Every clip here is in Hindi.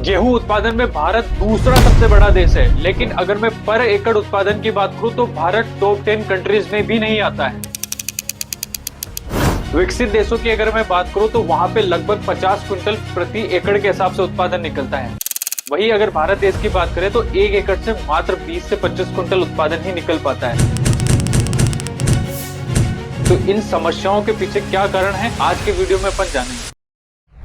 गेहूं उत्पादन में भारत दूसरा सबसे बड़ा देश है, लेकिन अगर मैं पर एकड़ उत्पादन की बात करूं तो भारत टॉप 10 कंट्रीज में भी नहीं आता है। विकसित देशों की अगर मैं बात करूं तो वहां पे लगभग 50 क्विंटल प्रति एकड़ के हिसाब से उत्पादन निकलता है। वहीं अगर भारत देश की बात करें तो एक एकड़ से मात्र 20 से 25 क्विंटल उत्पादन ही निकल पाता है। तो इन समस्याओं के पीछे क्या कारण है, आज के वीडियो में अपन जानेंगे।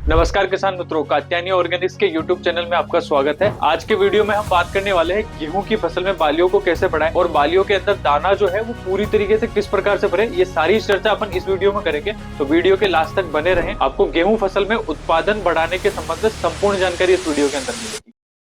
नमस्कार किसान मित्रों, कात्यायनी ऑर्गेनिक्स के YouTube चैनल में आपका स्वागत है। आज के वीडियो में हम बात करने वाले हैं गेहूं की फसल में बालियों को कैसे बढ़ाएं और बालियों के अंदर दाना जो है वो पूरी तरीके से किस प्रकार से भरे, ये सारी चर्चा अपन इस वीडियो में करेंगे। तो वीडियो के लास्ट तक बने रहें, आपको गेहूं फसल में उत्पादन बढ़ाने के संबंध में संपूर्ण जानकारी इस वीडियो के अंदर मिलेगी।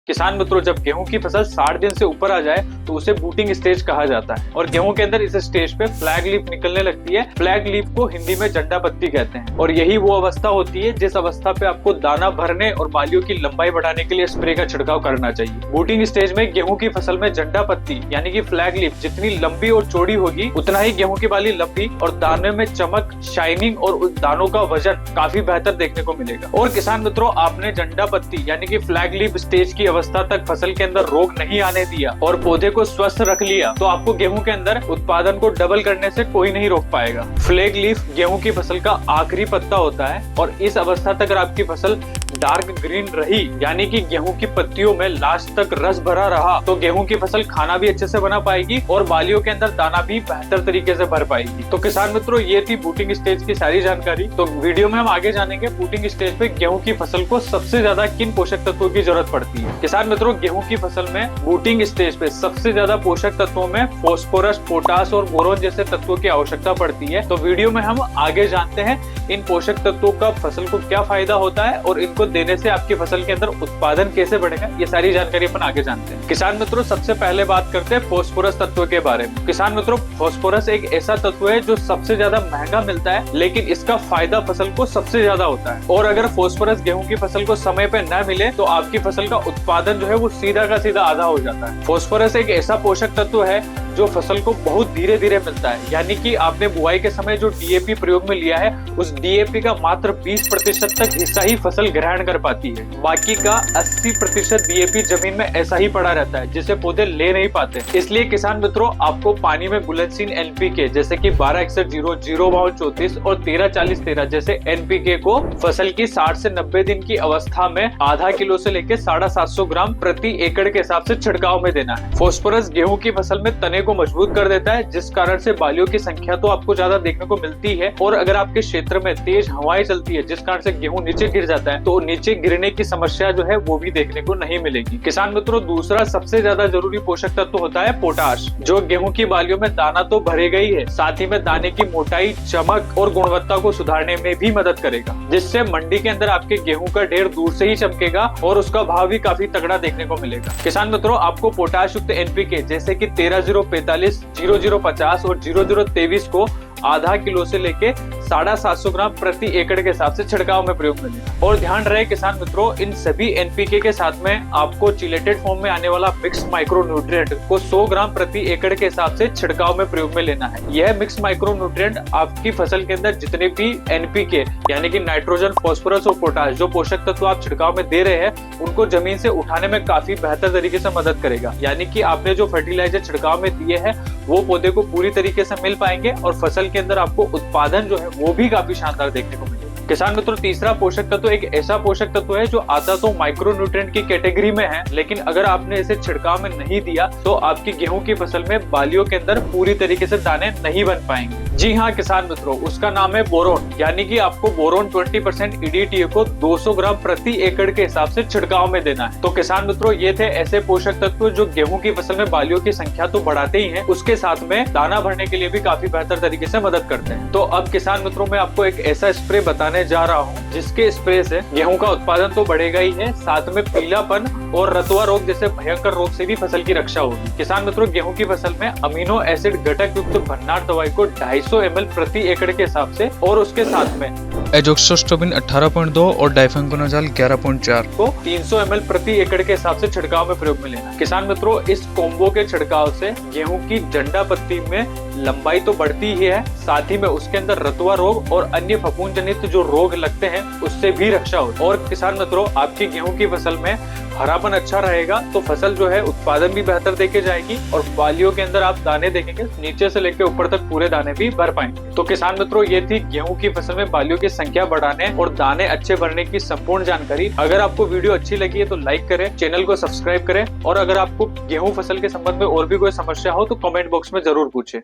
किसान मित्रों, जब गेहूं की फसल 60 दिन से ऊपर आ जाए तो उसे बूटिंग स्टेज कहा जाता है और गेहूं के अंदर इस स्टेज पे फ्लैग लीफ निकलने लगती है। फ्लैग लीफ को हिंदी में जंडा पत्ती कहते हैं और यही वो अवस्था होती है जिस अवस्था पे आपको दाना भरने और बालियों की लंबाई बढ़ाने के लिए स्प्रे का छिड़काव करना चाहिए। बूटिंग स्टेज में गेहूं की फसल में जंडा पत्ती यानी कि फ्लैग लीफ जितनी लंबी और चौड़ी होगी उतना ही गेहूं की बाली लंबी और दाने में चमक, शाइनिंग और दानों का वजन काफी बेहतर देखने को मिलेगा। और किसान मित्रों, आपने जंडा पत्ती यानी कि फ्लैग लीफ स्टेज की अवस्था तक फसल के अंदर रोग नहीं आने दिया और पौधे को स्वस्थ रख लिया तो आपको गेहूं के अंदर उत्पादन को डबल करने से कोई नहीं रोक पाएगा। फ्लैग लीफ गेहूं की फसल का आखिरी पत्ता होता है और इस अवस्था तक अगर आपकी फसल डार्क ग्रीन रही यानी कि गेहूं की पत्तियों में लास्ट तक रस भरा रहा तो गेहूं की फसल खाना भी अच्छे से बना पाएगी और बालियों के अंदर दाना भी बेहतर तरीके से भर पाएगी। तो किसान मित्रों, ये थी बूटिंग स्टेज की सारी जानकारी। तो वीडियो में हम आगे जानेंगे बूटिंग स्टेज पे गेहूं की फसल को सबसे ज्यादा किन पोषक तत्वों की जरूरत पड़ती है। किसान मित्रों, गेहूं की फसल में बूटिंग स्टेज पे सबसे ज्यादा पोषक तत्वों में फास्फोरस, पोटास और बोरोन जैसे तत्वों की आवश्यकता पड़ती है। तो वीडियो में हम आगे जानते हैं इन पोषक तत्वों का फसल को क्या फायदा होता है और इनको देने से आपकी फसल के अंदर उत्पादन कैसे बढ़ेगा, ये सारी जानकारी अपन आगे जानते हैं। किसान मित्रों, सबसे पहले बात करते हैं फास्फोरस तत्व के बारे में। किसान मित्रों, फास्फोरस एक ऐसा तत्व है जो सबसे ज्यादा महंगा मिलता है, लेकिन इसका फायदा फसल को सबसे ज्यादा होता है। और अगर फास्फोरस गेहूं की फसल को समय पे न मिले तो आपकी फसल का उत्पादन जो है वो सीधा का सीधा आधा हो जाता है। फास्फोरस एक ऐसा पोषक तत्व है जो फसल को बहुत धीरे धीरे मिलता है, यानी कि आपने बुआई के समय जो डीएपी प्रयोग में लिया है उस डीएपी का मात्र 20% तक हिस्सा ही फसल ग्रहण कर पाती है। बाकी का 80% डीएपी जमीन में ऐसा ही पड़ा रहता है जिसे पौधे ले नहीं पाते। इसलिए किसान मित्रों, आपको पानी में बुलेंसीन एनपीके जैसे कि 1261-0, 0-34 और 13-40-13 जैसे एनपीके को फसल की 60 से 90 दिन की अवस्था में आधा किलो से लेकर 750 ग्राम प्रति एकड़ के हिसाब से छिड़काव में देना है। फास्फोरस गेहूं की फसल में तने को मजबूत कर देता है, जिस कारण से बालियों की संख्या तो आपको ज्यादा देखने को मिलती है और अगर आपके क्षेत्र में तेज हवाएं चलती है जिस कारण से गेहूं नीचे गिर जाता है तो नीचे गिरने की समस्या जो है वो भी देखने को नहीं मिलेगी। किसान मित्रों, दूसरा सबसे ज्यादा जरूरी पोषक तत्व होता है पोटाश, जो गेहूं की बालियों में दाना तो भरेगा ही है, साथ ही में दाने की मोटाई, चमक और गुणवत्ता को सुधारने में भी मदद करेगा, जिससे मंडी के अंदर आपके गेहूं का ढेर दूर से ही चमकेगा और उसका भाव भी काफी तगड़ा देखने को मिलेगा। किसान मित्रों, आपको पोटाश युक्त एनपीके जैसे कि 13-0-45, 00-50 और 00-23 को आधा किलो से लेके 750 ग्राम प्रति एकड़ के हिसाब से छिड़काव में प्रयोग में लेना। और ध्यान रहे किसान मित्रों, इन सभी एनपीके के साथ में आपको चिलेटेड फॉर्म में आने वाला मिक्स माइक्रो न्यूट्रिएंट को 100 ग्राम प्रति एकड़ के हिसाब से छिड़काव में प्रयोग में लेना है। यह मिक्स माइक्रो न्यूट्रिएंट आपकी फसल के अंदर जितने भी एनपीके यानी कि नाइट्रोजन, फास्फोरस और पोटाश जो पोषक तत्व आप छिड़काव में दे रहे हैं उनको जमीन से उठाने में काफी बेहतर तरीके से मदद करेगा। यानी कि आपने जो फर्टिलाइजर छिड़काव में दिए हैं वो पौधे को पूरी तरीके से मिल पाएंगे और फसल के अंदर आपको उत्पादन जो है वो भी काफी शानदार देखने को मिलेगा। किसान मित्रों, तीसरा पोषक तत्व एक ऐसा पोषक तत्व है जो आता तो माइक्रो न्यूट्रिएंट की कैटेगरी में है, लेकिन अगर आपने इसे छिड़काव में नहीं दिया तो आपकी गेहूं की फसल में बालियों के अंदर पूरी तरीके से दाने नहीं बन पाएंगे। जी हाँ किसान मित्रों, उसका नाम है बोरोन, यानी कि आपको बोरोन 20% ईडीटीए को 200 ग्राम प्रति एकड़ के हिसाब से छिड़काव में देना है। तो किसान मित्रों, ये थे ऐसे पोषक तत्व जो गेहूं की फसल में बालियों की संख्या तो बढ़ाते ही हैं, उसके साथ में दाना भरने के लिए भी काफी बेहतर तरीके से मदद करते हैं। तो अब किसान मित्रों, मैं आपको एक ऐसा स्प्रे बताने जा रहा हूँ जिसके स्प्रे से गेहूं का उत्पादन तो बढ़ेगा ही है, साथ में पीलापन और रतुआ रोग जैसे भयंकर रोग से भी फसल की रक्षा होगी। किसान मित्रों, गेहूं की फसल में अमीनो एसिड घटक युक्त भन्नाट दवाई को 250 ml प्रति एकड़ के हिसाब से और उसके साथ में एजोक्सोस्ट्रोबिन 18.2 और डाइफेंकोनाजोल 11.4 को 300 ml प्रति एकड़ के हिसाब से छिड़काव में प्रयोग में लेना। किसान मित्रों, इस कॉम्बो के छिड़काव से गेहूं की जंडा पत्ती में लंबाई तो बढ़ती ही है, साथ ही में उसके अंदर रतुआ रोग और अन्य फफूंद जनित जो रोग लगते हैं उससे भी रक्षा हो। और किसान मित्रों, आपकी गेहूं की फसल में हरापन अच्छा रहेगा तो फसल जो है उत्पादन भी बेहतर देके जाएगी और बालियों के अंदर आप दाने देखेंगे नीचे से लेकर ऊपर तक पूरे दाने भी भर पाएंगे। तो किसान मित्रों, ये थी गेहूं की फसल में बालियों की संख्या बढ़ाने और दाने अच्छे भरने की संपूर्ण जानकारी। अगर आपको वीडियो अच्छी लगी है तो लाइक करें, चैनल को सब्सक्राइब करें और अगर आपको गेहूं फसल के संबंध में और भी कोई समस्या हो तो कमेंट बॉक्स में जरूर पूछें।